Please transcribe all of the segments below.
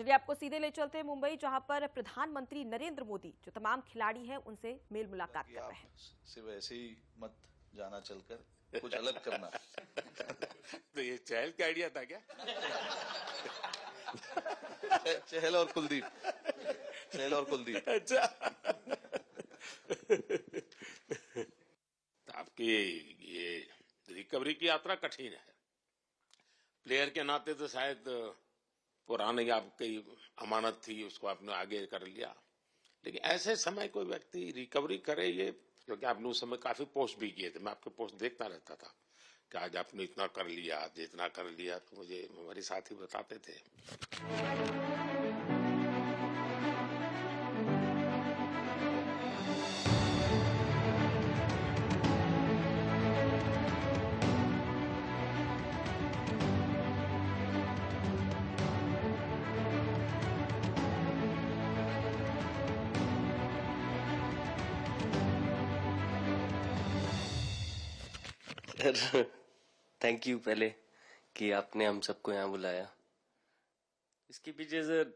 चलिए आपको सीधे ले चलते हैं मुंबई, जहां पर प्रधानमंत्री नरेंद्र मोदी जो तमाम खिलाड़ी हैं उनसे मेल मुलाकात कर रहे हैं। सिर्फ ऐसे ही मत जाना चलकर, कुछ अलग करना। तो ये चहल का आइडिया था क्या? चहल और कुलदीप, चहल और कुलदीप। अच्छा। तो आपकी ये रिकवरी की यात्रा कठिन है। प्लेयर के नाते तो शायद पुरानी आपकी अमानत थी, उसको आपने आगे कर लिया, लेकिन ऐसे समय कोई व्यक्ति रिकवरी करे, ये क्योंकि आपने उस समय काफी पोस्ट भी किए थे, मैं आपके पोस्ट देखता रहता था कि आज आपने इतना कर लिया, आज इतना कर लिया, तो मुझे हमारे साथी बताते थे। सर थैंक यू पहले कि आपने हम सबको यहाँ बुलाया। इसके पीछे सर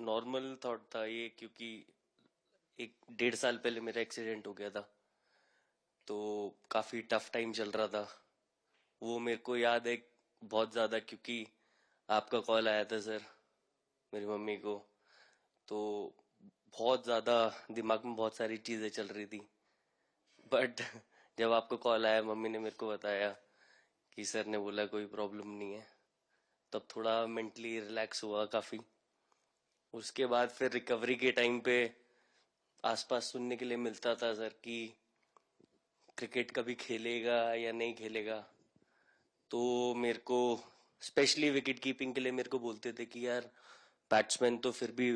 नॉर्मल थॉट था ये, क्योंकि 1-1.5 साल पहले मेरा एक्सीडेंट हो गया था, तो काफी टफ टाइम चल रहा था। वो मेरे को याद है बहुत ज्यादा, क्योंकि आपका कॉल आया था सर मेरी मम्मी को, तो बहुत ज्यादा दिमाग में बहुत सारी चीजें चल रही थी। बट जब आपको कॉल आया, मम्मी ने मेरे को बताया कि सर ने बोला कोई प्रॉब्लम नहीं है, तब थोड़ा मेंटली रिलैक्स हुआ काफी। उसके बाद फिर रिकवरी के टाइम पे आसपास सुनने के लिए मिलता था सर कि क्रिकेट कभी खेलेगा या नहीं खेलेगा, तो मेरे को स्पेशली विकेट कीपिंग के लिए मेरे को बोलते थे कि यार बैट्समैन तो फिर भी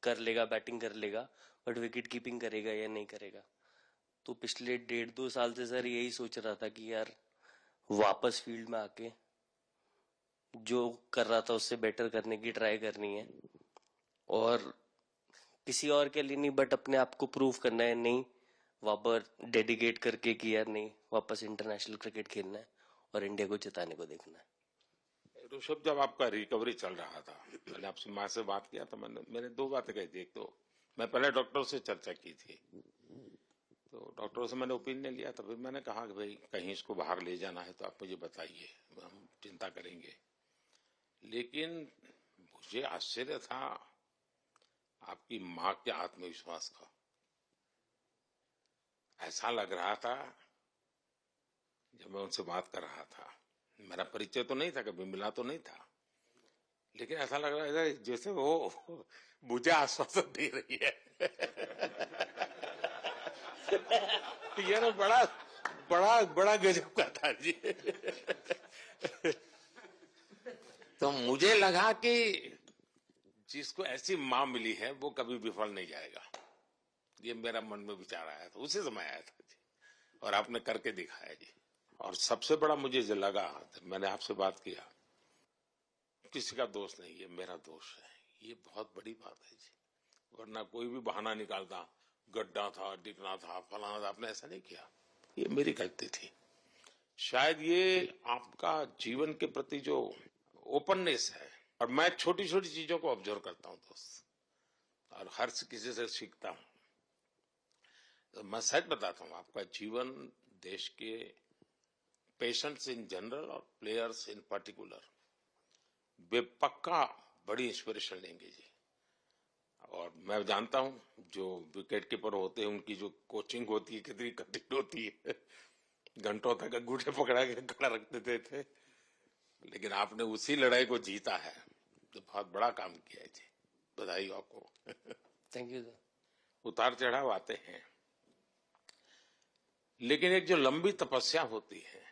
कर लेगा, बैटिंग कर लेगा, बट विकेट कीपिंग करेगा या नहीं करेगा। तो पिछले 1.5-2 साल से सर यही सोच रहा था कि यार वापस फील्ड में आके जो कर रहा था उससे बेटर करने की ट्राई करनी है, और किसी और के लिए नहीं बट अपने आप को प्रूव करना है, नहीं वापस डेडिकेट करके कि यार नहीं वापस इंटरनेशनल क्रिकेट खेलना है और इंडिया को जिताने को देखना है। ऋषभ, जब आपका रिकवरी चल रहा था, मैंने आपसे माँ से बात किया तो मैंने 2 बातें कही थी। एक तो मैं पहले डॉक्टर से चर्चा की थी, तो डॉक्टरों से मैंने ओपिनियन लिया, तो फिर मैंने कहा कि भाई कहीं इसको बाहर ले जाना है तो आप मुझे बताइए, हम चिंता करेंगे। लेकिन मुझे आश्चर्य था आपकी माँ के आत्मविश्वास का। ऐसा लग रहा था, जब मैं उनसे बात कर रहा था, मेरा परिचय तो नहीं था, कभी मिला तो नहीं था, लेकिन ऐसा लग रहा है जैसे वो मुझे आश्वासन दे रही है। ये ना बड़ा बड़ा बड़ा गजब का था जी। तो मुझे लगा कि जिसको ऐसी मां मिली है वो कभी विफल नहीं जाएगा, ये मेरा मन में विचार आया था, उसी समय आया था जी, और आपने करके दिखाया जी। और सबसे बड़ा मुझे जो लगा, मैंने आपसे बात किया, किसी का दोष नहीं, ये मेरा दोष है, ये बहुत बड़ी बात है जी। वरना कोई भी बहाना निकालता, गड्ढा था, डिगना था, फलाना था, आपने ऐसा नहीं किया, ये मेरी गलती थी। शायद ये आपका जीवन के प्रति जो ओपननेस है, और मैं छोटी छोटी चीजों को ऑब्जर्व करता हूं दोस्त, और हर किसी से सीखता हूं। तो मैं सच बताता हूं, आपका जीवन देश के पेशेंट्स इन जनरल और प्लेयर्स इन पर्टिकुलर वे पक्का बड़ी इंस्पिरेशन लेंगे जी। और मैं जानता हूं जो विकेट कीपर होते हैं उनकी जो कोचिंग होती है कितनी कठिन होती है, घंटों तक अंगूठे पकड़ा के खड़ा रख देते थे, लेकिन आपने उसी लड़ाई को जीता है, तो बहुत बड़ा काम किया है जी, बधाई हो आपको। Thank you sir. उतार चढ़ाव आते हैं, लेकिन एक जो लंबी तपस्या होती है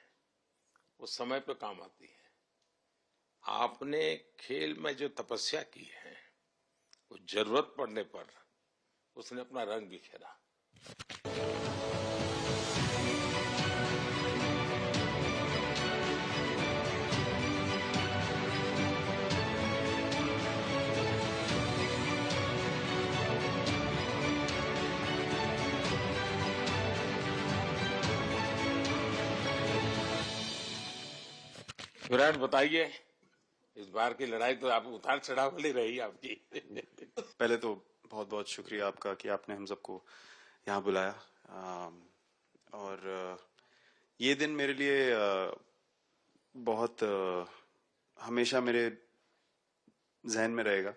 वो समय पे काम आती है। आपने खेल में जो तपस्या की है वो जरूरत पड़ने पर उसने अपना रंग बिखेरा। विराट, बताइए इस बार की लड़ाई तो आप उतार चढ़ाव वाली रही आपकी। पहले तो बहुत बहुत शुक्रिया आपका कि आपने हम सबको यहाँ बुलाया। और ये दिन मेरे लिए बहुत हमेशा मेरे जहन में रहेगा,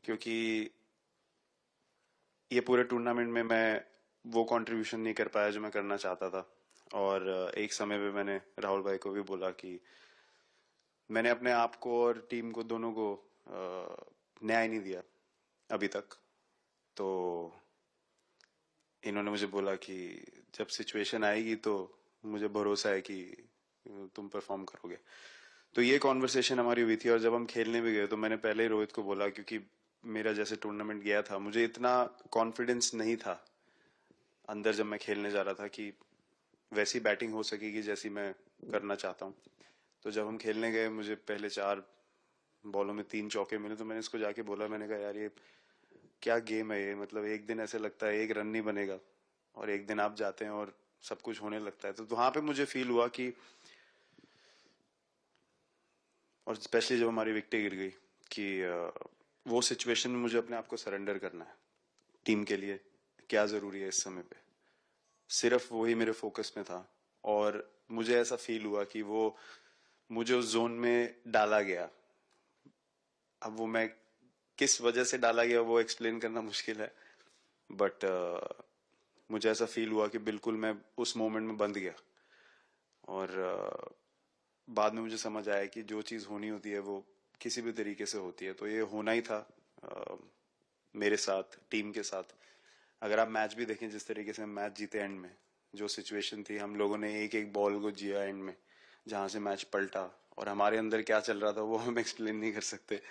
क्योंकि ये पूरे टूर्नामेंट में मैं वो कंट्रीब्यूशन नहीं कर पाया जो मैं करना चाहता था। और एक समय पे मैंने राहुल भाई को भी बोला कि मैंने अपने आप को और टीम को दोनों को न्याय नहीं दिया अभी तक। तो इन्होंने मुझे बोला कि जब सिचुएशन आएगी तो मुझे भरोसा है कि तुम परफॉर्म करोगे। तो ये कॉन्वर्सेशन हमारी हुई थी। और जब हम खेलने भी गए तो मैंने पहले ही रोहित को बोला, क्योंकि मेरा जैसे टूर्नामेंट गया था मुझे इतना कॉन्फिडेंस नहीं था अंदर जब मैं खेलने जा रहा था कि वैसी बैटिंग हो सकेगी जैसी मैं करना चाहता हूँ। तो जब हम खेलने गए मुझे पहले 4 बॉलों में 3 चौके मिले। तो मैंने इसको जाके बोला, मैंने कहा यार ये क्या गेम है ये, मतलब एक दिन ऐसे लगता है 1 रन नहीं बनेगा और एक दिन आप जाते हैं और सब कुछ होने लगता है। तो वहां पे मुझे फील हुआ कि, और स्पेशली जब हमारी विकेट गिर गई, कि वो सिचुएशन में मुझे अपने आप को सरेंडर करना है। टीम के लिए क्या जरूरी है इस समय पे, सिर्फ वही मेरे फोकस में था। और मुझे ऐसा फील हुआ कि वो मुझे उस जोन में डाला गया। अब वो मैं किस वजह से डाला गया वो एक्सप्लेन करना मुश्किल है, बट मुझे ऐसा फील हुआ कि बिल्कुल मैं उस मोमेंट में बंद गया। और बाद में मुझे समझ आया कि जो चीज होनी होती है वो किसी भी तरीके से होती है। तो ये होना ही था मेरे साथ, टीम के साथ। अगर आप मैच भी देखें जिस तरीके से हम मैच जीते एंड में, जो सिचुएशन थी, हम लोगों ने एक एक बॉल को जिया एंड में, जहां से मैच पलटा। और हमारे अंदर क्या चल रहा था वो हम एक्सप्लेन नहीं कर सकते।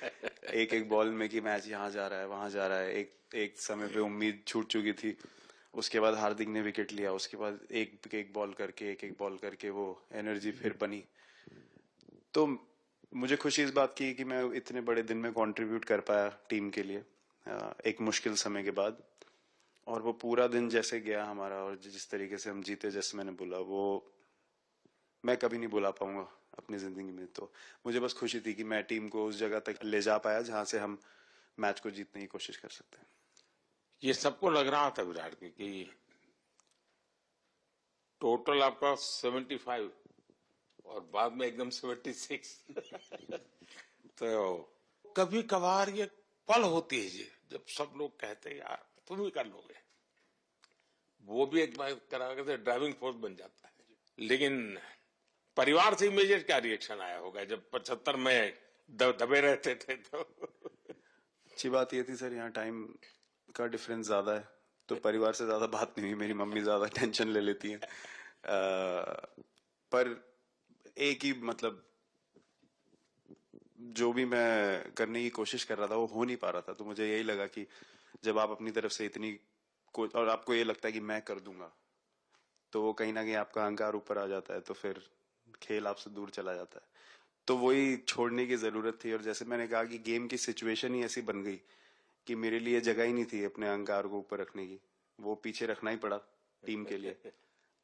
एक एक बॉल में कि मैच यहाँ जा रहा है वहां जा रहा है। एक समय पे उम्मीद छूट चुकी थी। उसके बाद हार्दिक ने विकेट लिया, उसके बाद एक एक बॉल करके वो एनर्जी फिर बनी। तो मुझे खुशी इस बात की कि मैं इतने बड़े दिन में कंट्रीब्यूट कर पाया टीम के लिए एक मुश्किल समय के बाद। और वो पूरा दिन जैसे गया हमारा और जिस तरीके से हम जीते, जैसे मैंने बोला, वो मैं कभी नहीं भुला पाऊंगा अपनी जिंदगी में। तो मुझे बस खुशी थी कि मैं टीम को उस जगह तक ले जा पाया जहां से हम मैच को जीतने की कोशिश कर सकते हैं। ये सबको लग रहा था विराट की कि टोटल आपका 75 और बाद में एकदम 76। तो कभी कभार ये पल होती है जी जब सब लोग कहते हैं यार तुम ही कर लोगे, वो भी एक बार करा ड्राइविंग फोर्स बन जाता है। लेकिन परिवार से इमीडिएट क्या रिएक्शन आया होगा जब 75 में दबे रहते थे? तो अच्छी बात ये थी सर, यहाँ टाइम का डिफरेंस ज्यादा है तो परिवार से ज्यादा बात नहीं हुई। मेरी मम्मी ज्यादा टेंशन ले लेती हैं। पर एक ही मतलब जो भी मैं करने की कोशिश कर रहा था वो हो नहीं पा रहा था। तो मुझे यही लगा कि जब आप अपनी तरफ से इतनी और आपको ये लगता है कि मैं कर दूंगा, तो वो कहीं ना कहीं आपका अहंकार ऊपर आ जाता है, तो फिर खेल आपसे दूर चला जाता है। तो वही छोड़ने की जरूरत थी। और जैसे मैंने कहा कि गेम की सिचुएशन ही ऐसी बन गई कि मेरे लिए जगह ही नहीं थी अपने अहंकार को ऊपर रखने की, वो पीछे रखना ही पड़ा टीम के लिए।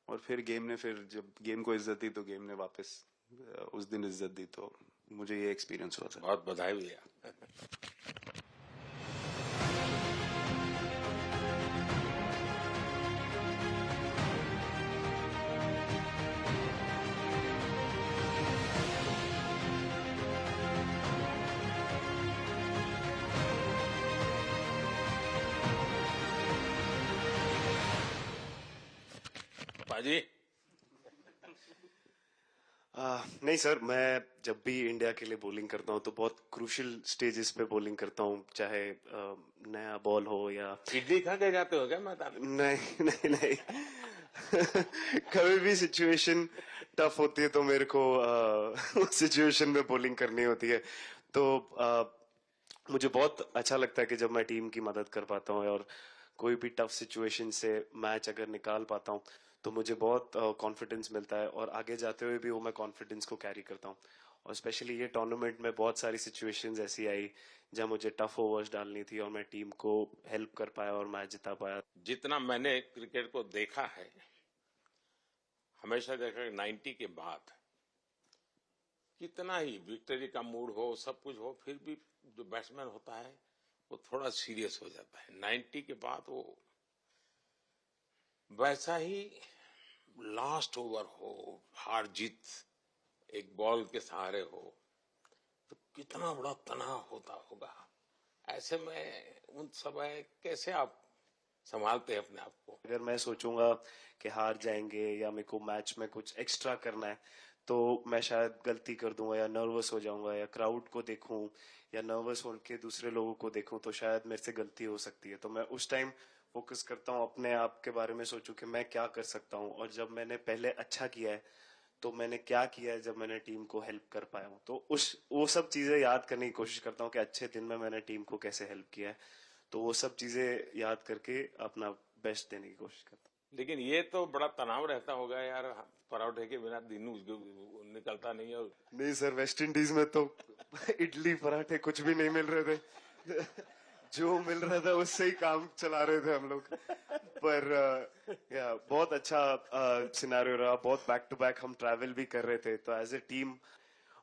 और फिर गेम ने, फिर जब गेम को इज्जत दी तो गेम ने वापस उस दिन इज्जत दी। तो मुझे ये एक्सपीरियंस हुआ था। बहुत बधाई भैया। बाजी नहीं सर, मैं जब भी इंडिया के लिए बॉलिंग करता हूँ तो बहुत क्रूशियल स्टेजेस पे बॉलिंग करता हूँ, चाहे नया बॉल हो या इडली खा के जाते हो क्या मैदान में? नहीं नहीं नहीं। कभी भी सिचुएशन टफ होती है तो मेरे को उस सिचुएशन में बॉलिंग करनी होती है। तो मुझे बहुत अच्छा लगता है कि जब मैं टीम की मदद कर पाता हूँ और कोई भी टफ सिचुएशन से मैच अगर निकाल पाता हूँ तो मुझे बहुत कॉन्फिडेंस मिलता है और आगे जाते हुए भी वो मैं कॉन्फिडेंस को कैरी करता हूँ। और स्पेशली ये टूर्नामेंट में बहुत सारी सिचुएशंस ऐसी आई जहाँ मुझे टफ ओवर्स डालनी थी और मैं टीम को हेल्प कर पाया और मैच जिता पाया। जितना मैंने क्रिकेट को देखा है, हमेशा देखा कि 90 के बाद कितना ही विक्ट्री का मूड हो, सब कुछ हो, फिर भी जो बैट्समैन होता है वो थोड़ा सीरियस हो जाता है। 90 के बाद वो वैसा ही लास्ट ओवर हो, हार जीत एक बॉल के सहारे हो, तो कितना बड़ा तनाव होता होगा। ऐसे में उन समय कैसे आप संभालते हैं अपने आप को? अगर मैं सोचूंगा कि हार जाएंगे या मेरे को मैच में कुछ एक्स्ट्रा करना है तो मैं शायद गलती कर दूंगा या नर्वस हो जाऊंगा या क्राउड को देखूं या नर्वस होकर दूसरे लोगों को देखूं तो शायद मेरे से गलती हो सकती है। तो मैं उस टाइम फोकस करता हूं, अपने आप के बारे में सोचूं कि मैं क्या कर सकता हूं और जब मैंने पहले अच्छा किया है तो मैंने क्या किया है जब मैंने टीम को हेल्प कर पाया हूं। तो वो सब चीजें याद करने की कोशिश करता हूं कि अच्छे दिन में मैंने टीम को कैसे हेल्प किया है। तो वो सब चीजें याद करके अपना बेस्ट देने की कोशिश करता हूं। लेकिन ये तो बड़ा तनाव रहता होगा यार, पराठे के बिना दिन निकलता नहीं है। नहीं सर, वेस्ट इंडीज में तो इडली पराठे कुछ भी नहीं मिल रहे थे। जो मिल रहा था उससे ही काम चला रहे थे हम लोग। पर या बहुत अच्छा सिनेरियो रहा, बहुत बैक टू बैक हम ट्रैवल भी कर रहे थे, तो एज ए टीम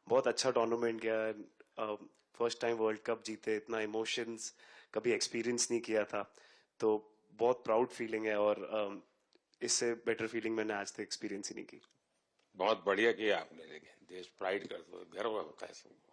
बहुत अच्छा टूर्नामेंट गया। फर्स्ट टाइम वर्ल्ड कप जीते, इतना इमोशंस कभी एक्सपीरियंस नहीं किया था, तो बहुत प्राउड फीलिंग है और इससे बेटर फीलिंग मैंने आज तक एक्सपीरियंस ही नहीं की। बहुत बढ़िया किया आपने, लेकिन देश प्राइड कर दो, गर्व होता है सबको।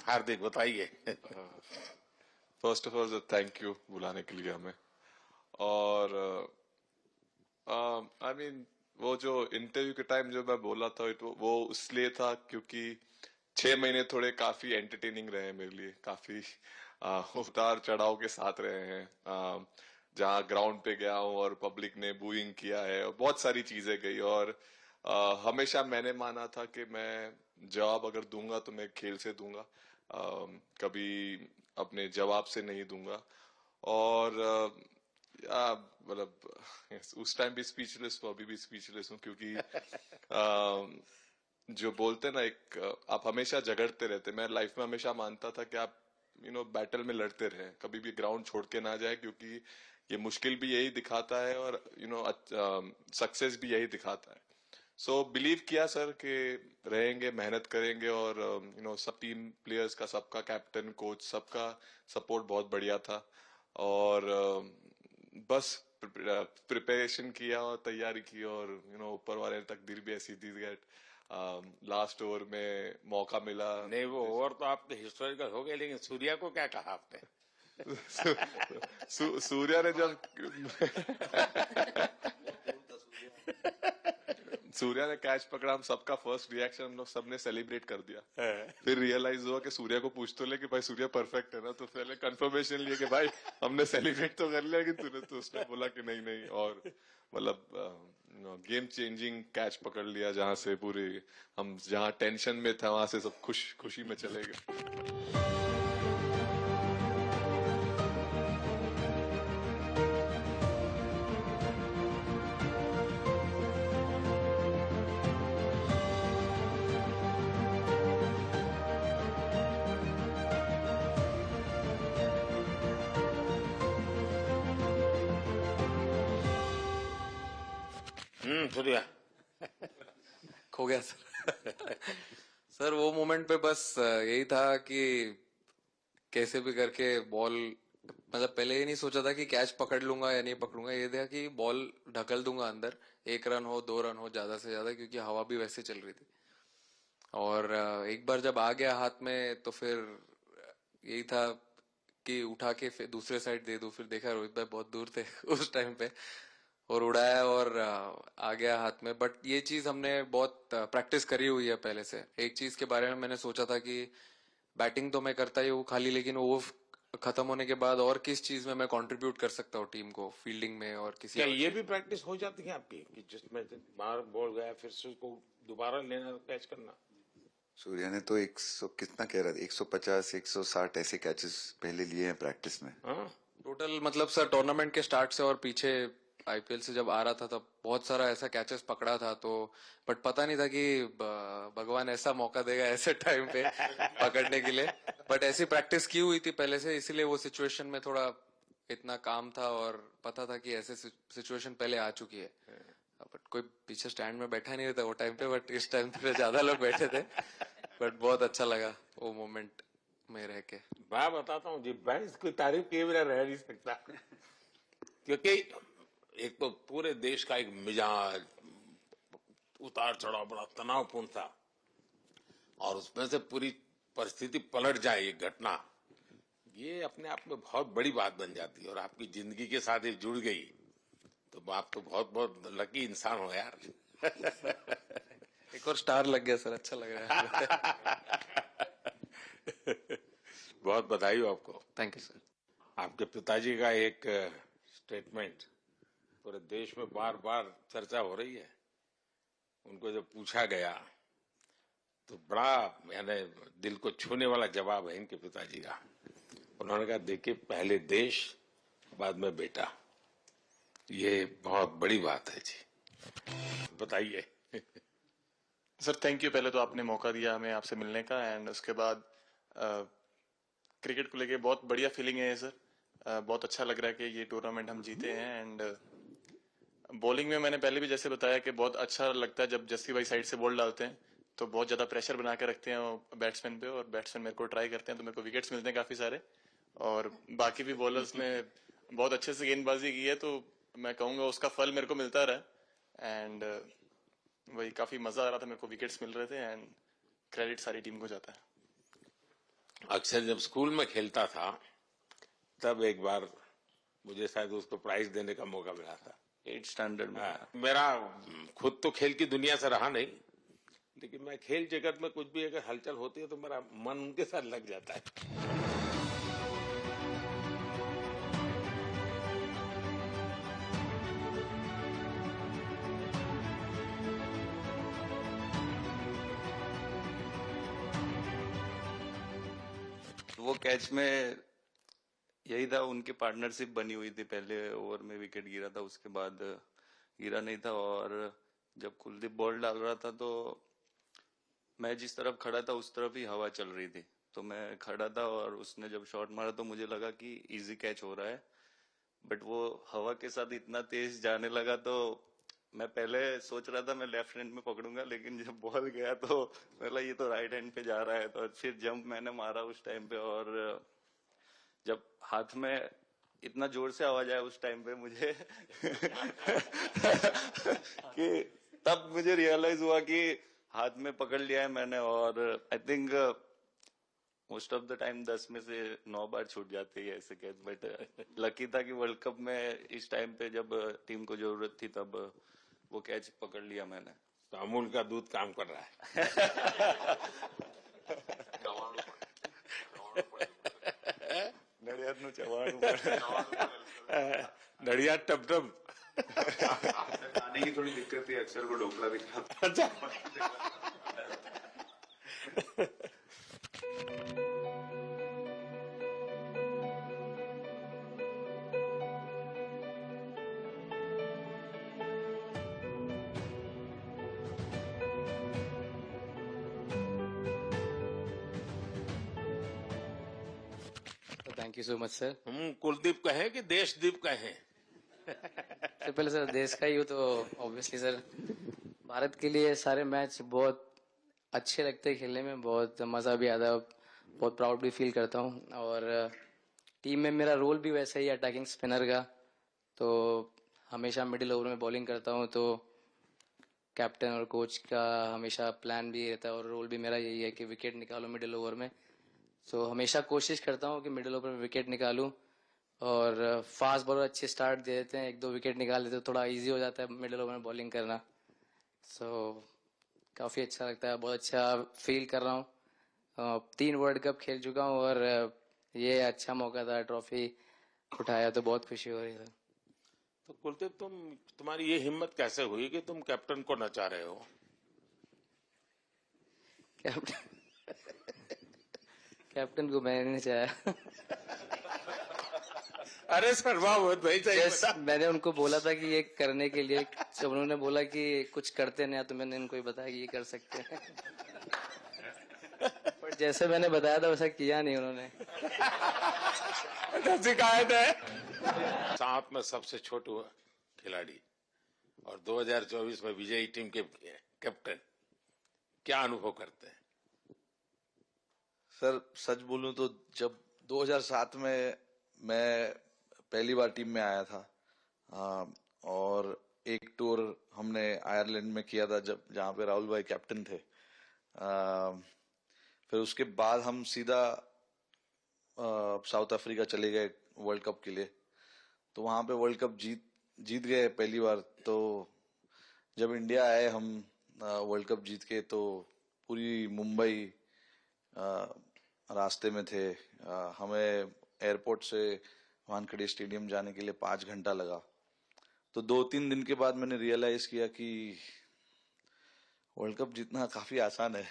हार्दिक बताइए। First of all thank you बुलाने के लिए हमें। और आई मीन वो जो इंटरव्यू के टाइम जो मैं बोला था वो इसलिए था क्योंकि 6 महीने थोड़े काफी एंटरटेनिंग रहे मेरे लिए, काफी उतार चढ़ाव के साथ रहे हैं। जहाँ ग्राउंड पे गया हूँ और पब्लिक ने बूइंग किया है और बहुत सारी चीजें गई, और हमेशा मैंने माना था कि मैं जवाब अगर दूंगा तो मैं खेल से दूंगा, कभी अपने जवाब से नहीं दूंगा। और मतलब उस टाइम भी स्पीचलेस हूँ, अभी भी स्पीचलेस हूँ, क्योंकि जो बोलते ना आप हमेशा झगड़ते रहते। मैं लाइफ में हमेशा मानता था कि आप बैटल में लड़ते रहे, कभी भी ग्राउंड छोड़ के ना जाए, क्योंकि ये मुश्किल भी यही दिखाता है और सक्सेस भी यही दिखाता है। सो बिलीव किया सर कि रहेंगे, मेहनत करेंगे, और सब टीम प्लेयर्स का, सबका कैप्टन कोच सबका सपोर्ट बहुत बढ़िया था, और बस प्रिपरेशन किया और तैयारी की, और ऊपर वाले ने तकदीर भी ऐसी दी गई। लास्ट ओवर में मौका मिला। नहीं, वो ओवर तो आपके हिस्टोरिकल हो गए, लेकिन सूर्या को क्या कहा आपने? सूर्या ने जब सूर्या ने कैच पकड़ा, हम सबका फर्स्ट रिएक्शन हम लोग सबने सेलिब्रेट कर दिया। फिर रियलाइज हुआ कि सूर्या को पूछ तो ले कि भाई सूर्या परफेक्ट है ना, तो पहले कंफर्मेशन लिए कि भाई हमने सेलिब्रेट तो कर लिया, लेकिन तूने तो उसने बोला कि नहीं नहीं, और मतलब गेम चेंजिंग कैच पकड़ लिया, जहां से पूरे हम जहां टेंशन में था वहां से सब खुशी में चले गए। सूर्या खो गया सर। सर वो मोमेंट पे बस यही था कि कैसे भी करके बॉल, मतलब पहले ये नहीं सोचा था कि कैच पकड़ लूंगा या नहीं पकड़ूंगा, ये था कि बॉल ढकल दूंगा अंदर, 1 रन हो 2 रन हो ज्यादा से ज्यादा, क्योंकि हवा भी वैसे चल रही थी। और एक बार जब आ गया हाथ में तो फिर यही था कि उठा के फिर दूसरे साइड दे दूं। फिर देखा रोहित भाई बहुत दूर थे उस टाइम पे, और उड़ाया और आ गया हाथ में। बट ये चीज हमने बहुत प्रैक्टिस करी हुई है पहले से। एक चीज के बारे में मैंने सोचा था कि बैटिंग तो मैं करता ही हूँ खाली, लेकिन वो खत्म होने के बाद और किस चीज में मैं कंट्रीब्यूट कर सकता हूँ टीम को, फील्डिंग में और किसी। क्या ये भी प्रैक्टिस हो जाती है आपकी कि जिसमें बाहर बॉल गया फिर से उसको दोबारा लेना, कैच करना? सूर्या ने तो 100 कितना कह रहा था, 150 160 ऐसे कैचेस पहले लिए हैं प्रैक्टिस में। टोटल मतलब सर टूर्नामेंट के स्टार्ट से और पीछे आईपीएल से जब आ रहा था तब बहुत सारा ऐसा कैचेस पकड़ा था, तो बट पता नहीं था कि भगवान ऐसा मौका देगा ऐसे टाइम पे पकड़ने के लिए। बट ऐसी प्रैक्टिस की हुई थी पहले से, इसीलिए वो सिचुएशन में थोड़ा इतना काम था और पता था कि ऐसे सिचुएशन पहले आ चुकी है। बट कोई पीछे स्टैंड में बैठा नहीं रहता वो टाइम पे, बट इस टाइम पे ज्यादा लोग बैठे थे। बट बहुत अच्छा लगा वो मोमेंट में रह के। मैं बताता हूँ जी, मैं इसकी तारीफ किए बिना रह नहीं सकता, क्योंकि एक तो पूरे देश का एक मिजाज उतार चढ़ाव बड़ा तनावपूर्ण था, और उसमें से पूरी परिस्थिति पलट जाए ये घटना, ये अपने आप में बहुत बड़ी बात बन जाती है और आपकी जिंदगी के साथ ये जुड़ गई, तो आप तो बहुत बहुत लकी इंसान हो यार। एक और स्टार लग गया सर, अच्छा लग रहा है। बहुत बधाई हो आपको। Thank you sir. आपके पिताजी का एक स्टेटमेंट पूरे देश में बार बार चर्चा हो रही है। उनको जब पूछा गया तो बड़ा यानी दिल को छूने वाला जवाब है इनके पिताजी का। उन्होंने कहा, देखिए पहले देश बाद में बेटा, ये बहुत बड़ी बात है जी। बताइए। सर थैंक यू, पहले तो आपने मौका दिया हमें आपसे मिलने का, एंड उसके बाद क्रिकेट को लेके बहुत बढ़िया फीलिंग है सर। बहुत अच्छा लग रहा है कि ये टूर्नामेंट हम जीते हैं। एंड बॉलिंग में मैंने पहले भी जैसे बताया कि बहुत अच्छा लगता है जब जस्सी भाई साइड से बॉल डालते हैं, तो बहुत ज्यादा प्रेशर बना के रखते हैं बैट्समैन पे, और बैट्समैन मेरे को ट्राई करते हैं तो मेरे को विकेट्स मिलते हैं काफी सारे। और बाकी भी बॉलर्स ने बहुत अच्छे से गेंदबाजी की है, तो मैं कहूंगा उसका फल मेरे को मिलता रहा। एंड वही काफी मजा आ रहा था, मेरे को विकेट्स मिल रहे थे, एंड क्रेडिट सारी टीम को जाता है। अक्सर जब स्कूल में खेलता था तब एक बार मुझे शायद उसको प्राइज देने का मौका मिला था 8th स्टैंडर्ड में। मेरा खुद तो खेल की दुनिया से रहा नहीं, लेकिन मैं खेल जगत में कुछ भी अगर हलचल होती है तो मेरा मन उनके साथ लग जाता है। वो कैच में यही था, उनकी पार्टनरशिप बनी हुई थी। पहले ओवर में विकेट गिरा था, उसके बाद गिरा नहीं था, और जब कुलदीप बॉल डाल रहा था तो मैं जिस तरफ खड़ा था उस तरफ ही हवा चल रही थी, तो मैं खड़ा था और उसने जब शॉट मारा तो मुझे लगा कि इजी कैच हो रहा है, बट वो हवा के साथ इतना तेज जाने लगा तो मैं पहले सोच रहा था मैं लेफ्ट हैंड में पकड़ूंगा, लेकिन जब बॉल गया तो मतलब ये तो राइट हैंड पे जा रहा है, तो फिर जंप मैंने मारा उस टाइम पे, और जब हाथ में इतना जोर से आवाज आया उस टाइम पे मुझे कि तब मुझे रियलाइज हुआ कि हाथ में पकड़ लिया है मैंने। और I think most of the time 10 में से 9 बार छूट जाती है ऐसे कैच, बट लकी था कि वर्ल्ड कप में इस टाइम पे जब टीम को जरूरत थी तब वो कैच पकड़ लिया मैंने। तो अमूल का दूध काम कर रहा है। नड़िया टप टप खाने की थोड़ी दिक्कत थी, अक्सर को ढोकला दिखा। अच्छा। Thank you so much sir. हम कुलदीप कहें कि देशदीप कहें? सबसे पहले सर देश का ही हो तो ऑब्वियसली सर भारत के लिए सारे मैच बहुत अच्छे लगते हैं खेलने में, बहुत मजा भी आता है, बहुत प्राउड भी फील करता हूँ। और टीम में मेरा रोल भी वैसा ही है अटैकिंग स्पिनर का, तो हमेशा मिडिल ओवर में बॉलिंग करता हूँ, तो कैप्टन और कोच का हमेशा प्लान भी रहता है और रोल भी मेरा यही है कि विकेट निकालो मिडिल ओवर में। तो हमेशा कोशिश करता हूँ कि मिडिल ओवर में विकेट निकालूं, और फास्ट बॉलर अच्छे स्टार्ट दे देते हैं, 1-2 विकेट निकाल देते हैं, थोड़ा इजी हो जाता है मिडिल ओवर में बॉलिंग करना। सो काफ़ी अच्छा लगता है, बहुत अच्छा फील कर रहा हूँ। 3 वर्ल्ड कप खेल चुका हूँ और ये अच्छा मौका था, ट्रॉफी उठाया तो बहुत खुशी हो रही है। तो कुलदीप तुम्हारी ये हिम्मत कैसे हुई कि तुम कैप्टन को नचा रहे हो? कैप्टन को मैंने नहीं चाहा। अरे सर वाह, बहुत भाई सही जस्ट बता। मैंने उनको बोला था कि ये करने के लिए, जब उन्होंने बोला कि कुछ करते नहीं तो मैंने इनको ही बताया कि ये कर सकते हैं। पर जैसे मैंने बताया था वैसा किया नहीं उन्होंने। शिकायत है। साथ में सबसे छोटू खिलाड़ी और 2024 में विजयी टीम के कैप्टन, क्या अनुभव करते हैं? सर सच बोलूं तो जब 2007 में मैं पहली बार टीम में आया था, और एक टूर हमने आयरलैंड में किया था जब जहां पे राहुल भाई कैप्टन थे। फिर उसके बाद हम सीधा साउथ अफ्रीका चले गए वर्ल्ड कप के लिए। तो वहां पे वर्ल्ड कप जीत गए पहली बार। तो जब इंडिया आए हम वर्ल्ड कप जीत के, तो पूरी मुंबई रास्ते में थे। हमें एयरपोर्ट से वानखेड़े स्टेडियम जाने के लिए 5 घंटा लगा। तो 2-3 दिन के बाद मैंने रियलाइज किया कि वर्ल्ड कप जीतना काफी आसान है।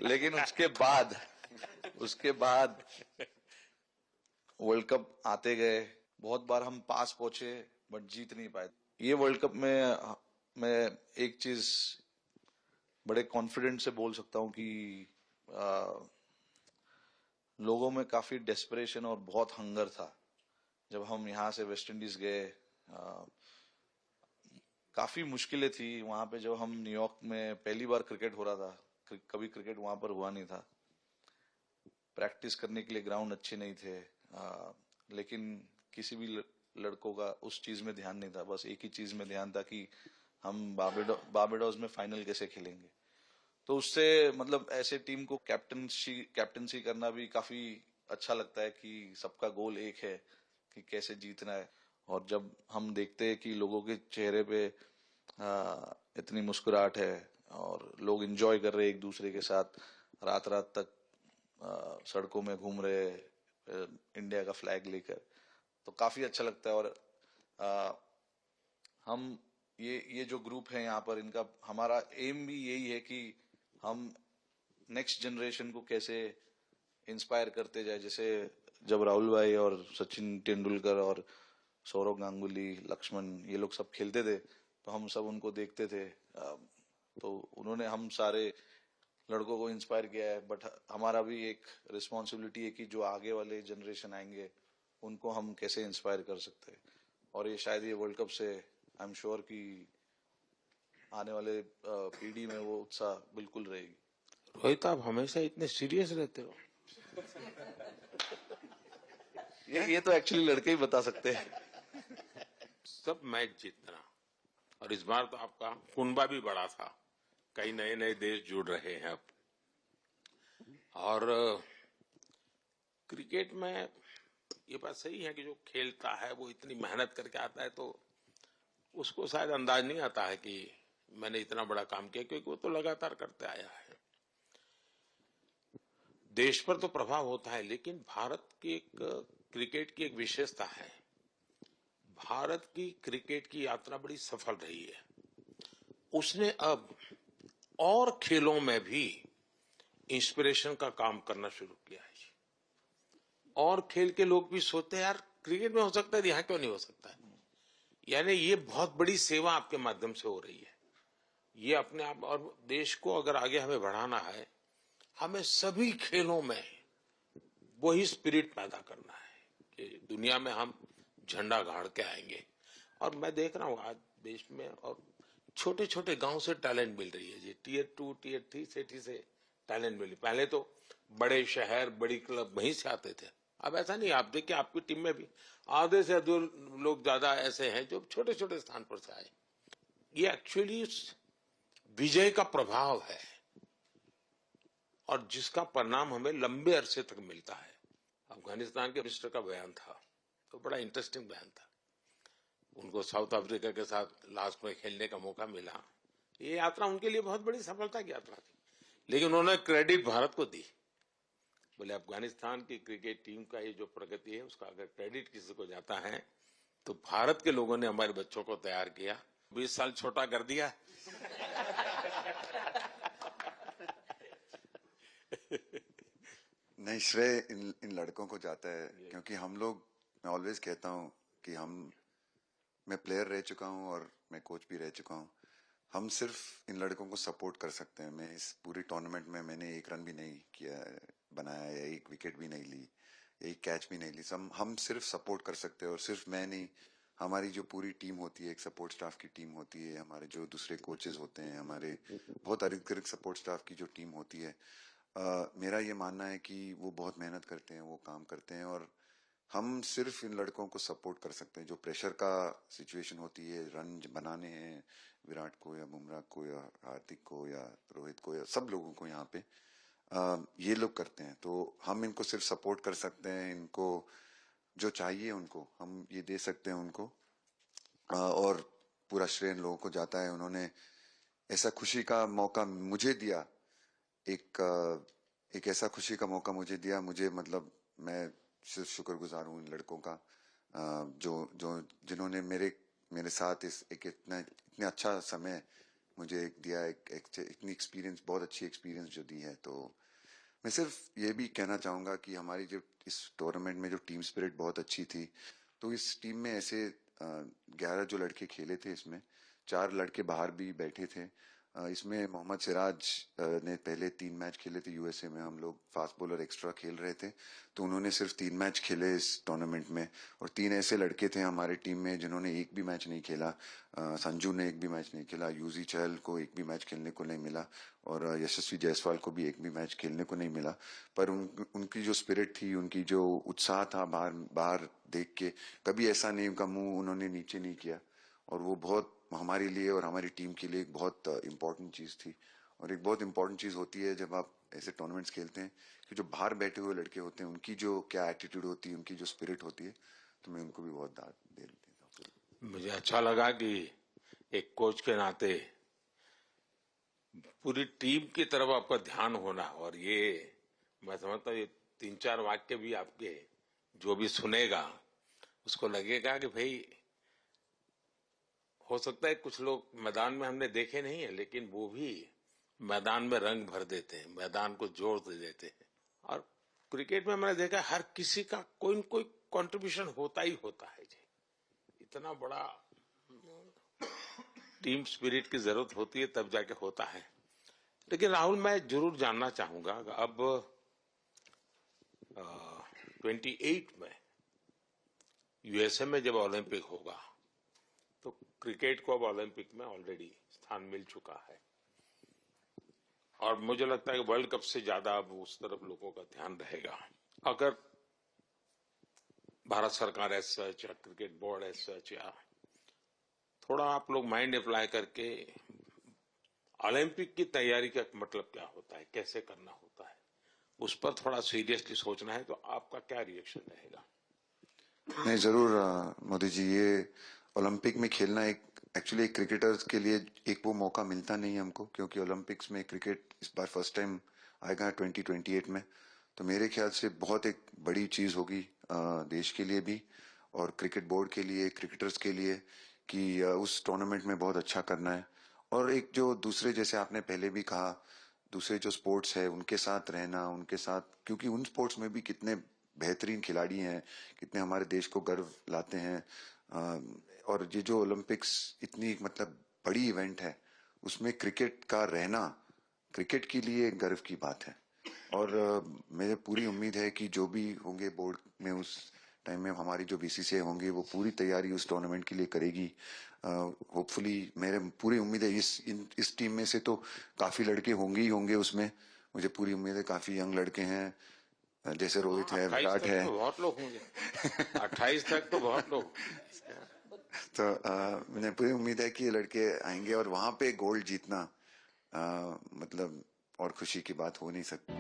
लेकिन उसके बाद वर्ल्ड कप आते गए, बहुत बार हम पास पहुंचे बट जीत नहीं पाए। ये वर्ल्ड कप में मैं एक चीज बड़े कॉन्फिडेंट से बोल सकता हूं कि लोगों में काफी डेस्परेशन और बहुत हंगर था। जब हम यहाँ से वेस्ट इंडीज गए, काफी मुश्किलें थी वहां पे। जब हम न्यूयॉर्क में पहली बार क्रिकेट हो रहा था, कभी क्रिकेट वहां पर हुआ नहीं था। प्रैक्टिस करने के लिए ग्राउंड अच्छे नहीं थे, लेकिन किसी भी लड़कों का उस चीज में ध्यान नहीं था। बस एक ही चीज में ध्यान था कि हम बारबाडोस में फाइनल कैसे खेलेंगे। तो उससे मतलब ऐसे टीम को कैप्टनसी करना भी काफी अच्छा लगता है कि सबका गोल एक है कि कैसे जीतना है। और जब हम देखते हैं कि लोगों के चेहरे पे इतनी मुस्कुराहट है और लोग एंजॉय कर रहे हैं एक दूसरे के साथ, रात रात तक सड़कों में घूम रहे इंडिया का फ्लैग लेकर, तो काफी अच्छा लगता है। और हम ये जो ग्रुप है यहाँ पर, इनका हमारा एम भी यही है कि हम नेक्स्ट जनरेशन को कैसे इंस्पायर करते जाए। जैसे जब राहुल भाई और सचिन तेंदुलकर और सौरव गांगुली, लक्ष्मण, ये लोग सब खेलते थे, तो हम सब उनको देखते थे। तो उन्होंने हम सारे लड़कों को इंस्पायर किया है। बट हमारा भी एक रिस्पॉन्सिबिलिटी है कि जो आगे वाले जनरेशन आएंगे उनको हम कैसे इंस्पायर कर सकते हैं। और ये शायद ये वर्ल्ड कप से आई एम श्योर कि आने वाले पीढ़ी में वो उत्साह बिल्कुल रहेगी। रोहित, आप हमेशा इतने सीरियस रहते हो। ये तो एक्चुअली लड़के ही बता सकते हैं। सब मैच जीतना, और इस बार तो आपका कुनबा भी बड़ा था, कई नए नए देश जुड़ रहे हैं अब। और क्रिकेट में ये बात सही है कि जो खेलता है वो इतनी मेहनत करके आता है, तो उसको शायद अंदाज नहीं आता है कि मैंने इतना बड़ा काम किया, क्योंकि वो तो लगातार करते आया है। देश पर तो प्रभाव होता है, लेकिन भारत की एक क्रिकेट की एक विशेषता है। भारत की क्रिकेट की यात्रा बड़ी सफल रही है। उसने अब और खेलों में भी इंस्पिरेशन का काम करना शुरू किया है। और खेल के लोग भी सोचते हैं यार क्रिकेट में हो सकता है, यहाँ क्यों नहीं हो सकता है। यानी ये बहुत बड़ी सेवा आपके माध्यम से हो रही है। ये अपने आप, और देश को अगर आगे हमें बढ़ाना है, हमें सभी खेलों में वही स्पिरिट पैदा करना है कि दुनिया में हम झंडा गाड़ के आएंगे। और मैं देख रहा हूँ आज देश में और छोटे छोटे गांव से टैलेंट मिल रही है जी। टियर 2 टियर 3 सिटी से टैलेंट मिली। पहले तो बड़े शहर, बड़ी क्लब वहीं से आते थे, अब ऐसा नहीं। आप देखिए आपकी टीम में भी आधे से अधिक लोग ज्यादा ऐसे हैं जो छोटे छोटे स्थान पर से आए। ये एक्चुअली विजय का प्रभाव है और जिसका परिणाम हमें लंबे अरसे तक मिलता है। अफगानिस्तान के मिनिस्टर का बयान था, तो बड़ा इंटरेस्टिंग बयान था। उनको साउथ अफ्रीका के साथ लास्ट में खेलने का मौका मिला। ये यात्रा उनके लिए बहुत बड़ी सफलता की यात्रा थी, लेकिन उन्होंने क्रेडिट भारत को दी। बोले अफगानिस्तान की क्रिकेट टीम का ये जो प्रगति है, उसका अगर क्रेडिट किसी को जाता है तो भारत के लोगों ने हमारे बच्चों को तैयार किया, 20 साल छोटा कर दिया। नहीं, श्रेय इन लड़कों को जाता है, क्योंकि हम लोग मैं ऑलवेज कहता हूँ कि मैं प्लेयर रह चुका हूँ और मैं कोच भी रह चुका हूँ। हम सिर्फ इन लड़कों को सपोर्ट कर सकते हैं। मैं इस पूरी टूर्नामेंट में मैंने एक रन भी नहीं किया बनाया, या एक विकेट भी नहीं ली, एक कैच भी नहीं ली। हम सिर्फ सपोर्ट कर सकते हैं, और सिर्फ मैं नहीं, हमारी जो पूरी टीम होती है, एक सपोर्ट स्टाफ की टीम होती है, हमारे जो दूसरे कोचेस होते हैं, हमारे बहुत अधिक सपोर्ट स्टाफ की जो टीम होती है, मेरा ये मानना है कि वो बहुत मेहनत करते हैं, वो काम करते हैं, और हम सिर्फ इन लड़कों को सपोर्ट कर सकते हैं। जो प्रेशर का सिचुएशन होती है, रन बनाने हैं विराट को या बुमराह को या हार्दिक को या रोहित को या सब लोगों को यहाँ पे ये लोग करते हैं, तो हम इनको सिर्फ सपोर्ट कर सकते हैं। इनको जो चाहिए उनको हम ये दे सकते हैं उनको, और पूरा श्रेय इन लोगों को जाता है। उन्होंने ऐसा खुशी का मौका मुझे दिया, एक ऐसा खुशी का मौका मुझे दिया। मुझे मतलब मैं सिर्फ शुक्रगुजार हूँ इन लड़कों का, जिन्होंने मेरे साथ इतना अच्छा समय मुझे दिया, इतनी एक्सपीरियंस, बहुत अच्छी एक्सपीरियंस जो दी है। तो मैं सिर्फ ये भी कहना चाहूंगा कि हमारी जो इस टूर्नामेंट में जो टीम स्पिरिट बहुत अच्छी थी। तो इस टीम में ऐसे 11 जो लड़के खेले थे, इसमें 4 लड़के बाहर भी बैठे थे। इसमें मोहम्मद सिराज ने पहले 3 मैच खेले थे यूएसए में। हम लोग फास्ट बॉलर एक्स्ट्रा खेल रहे थे, तो उन्होंने सिर्फ 3 मैच खेले इस टूर्नामेंट में। और 3 ऐसे लड़के थे हमारे टीम में जिन्होंने एक भी मैच नहीं खेला। संजू ने एक भी मैच नहीं खेला, यूजी चहल को एक भी मैच खेलने को नहीं मिला, और यशस्वी जायसवाल को भी एक भी मैच खेलने को नहीं मिला। पर उनकी जो स्पिरिट थी, उनकी जो उत्साह था बाहर देख के, कभी ऐसा नहीं उनका मुंह उन्होंने नीचे नहीं किया। और वो बहुत हमारे लिए और हमारी टीम के लिए एक बहुत इम्पोर्टेंट चीज थी। और एक बहुत इम्पोर्टेंट चीज होती है जब आप ऐसे टूर्नामेंट्स खेलते हैं, कि जो बाहर बैठे हुए लड़के होते हैं, उनकी जो क्या एटीट्यूड होती है, उनकी जो स्पिरिट होती है, तो मैं उनको भी बहुत दाद दे देता हूँ। मुझे अच्छा लगा कि एक कोच के नाते पूरी टीम की तरफ आपका ध्यान होना, और ये मैं समझता हूँ ये 3-4 वाक्य भी आपके जो भी सुनेगा उसको लगेगा कि भाई हो सकता है कुछ लोग मैदान में हमने देखे नहीं है, लेकिन वो भी मैदान में रंग भर देते हैं, मैदान को जोड़ दे देते हैं। और क्रिकेट में मैंने देखा हर किसी का कोई न कोई कंट्रीब्यूशन होता ही होता है जी। इतना बड़ा टीम स्पिरिट की जरूरत होती है तब जाके होता है। लेकिन राहुल, मैं जरूर जानना चाहूंगा, अब 28 में यूएसए में जब ओलंपिक होगा, तो क्रिकेट को अब ओलंपिक में ऑलरेडी स्थान मिल चुका है, और मुझे लगता है कि वर्ल्ड कप से ज्यादा अब उस तरफ लोगों का ध्यान रहेगा। अगर भारत सरकार एज सच या क्रिकेट बोर्ड एज सच, या थोड़ा आप लोग माइंड अप्लाई करके ओलंपिक की तैयारी का मतलब क्या होता है, कैसे करना होता है, उस पर थोड़ा सीरियसली सोचना है, तो आपका क्या रिएक्शन रहेगा? नहीं, जरूर मोदी जी, ये ओलंपिक में खेलना एक्चुअली क्रिकेटर्स के लिए एक वो मौका मिलता नहीं है हमको, क्योंकि ओलंपिक्स में क्रिकेट इस बार फर्स्ट टाइम आएगा 2028 में। तो मेरे ख्याल से बहुत एक बड़ी चीज होगी देश के लिए भी, और क्रिकेट बोर्ड के लिए, क्रिकेटर्स के लिए, कि उस टूर्नामेंट में बहुत अच्छा करना है। और एक जो दूसरे, जैसे आपने पहले भी कहा, दूसरे जो स्पोर्ट्स है उनके साथ रहना, उनके साथ, क्योंकि उन स्पोर्ट्स में भी कितने बेहतरीन खिलाड़ी हैं, कितने हमारे देश को गर्व लाते हैं। और ये जो ओलंपिक्स इतनी मतलब बड़ी इवेंट है, उसमें क्रिकेट का रहना क्रिकेट के लिए गर्व की बात है। और मेरे पूरी उम्मीद है कि जो भी होंगे बोर्ड में उस टाइम में, हमारी जो बीसीसीआई होंगे, वो पूरी तैयारी उस टूर्नामेंट के लिए करेगी। होपफुली मेरे पूरी उम्मीद है इस टीम में से तो काफी लड़के होंगे ही होंगे उसमें, मुझे पूरी उम्मीद है। काफी यंग लड़के हैं, जैसे रोहित है, विराट है, तो बहुत लोग होंगे 28 तक तो बहुत लोग। तो मुझे पूरी उम्मीद है कि ये लड़के आएंगे, और वहां पे गोल्ड जीतना मतलब और खुशी की बात हो नहीं सकती।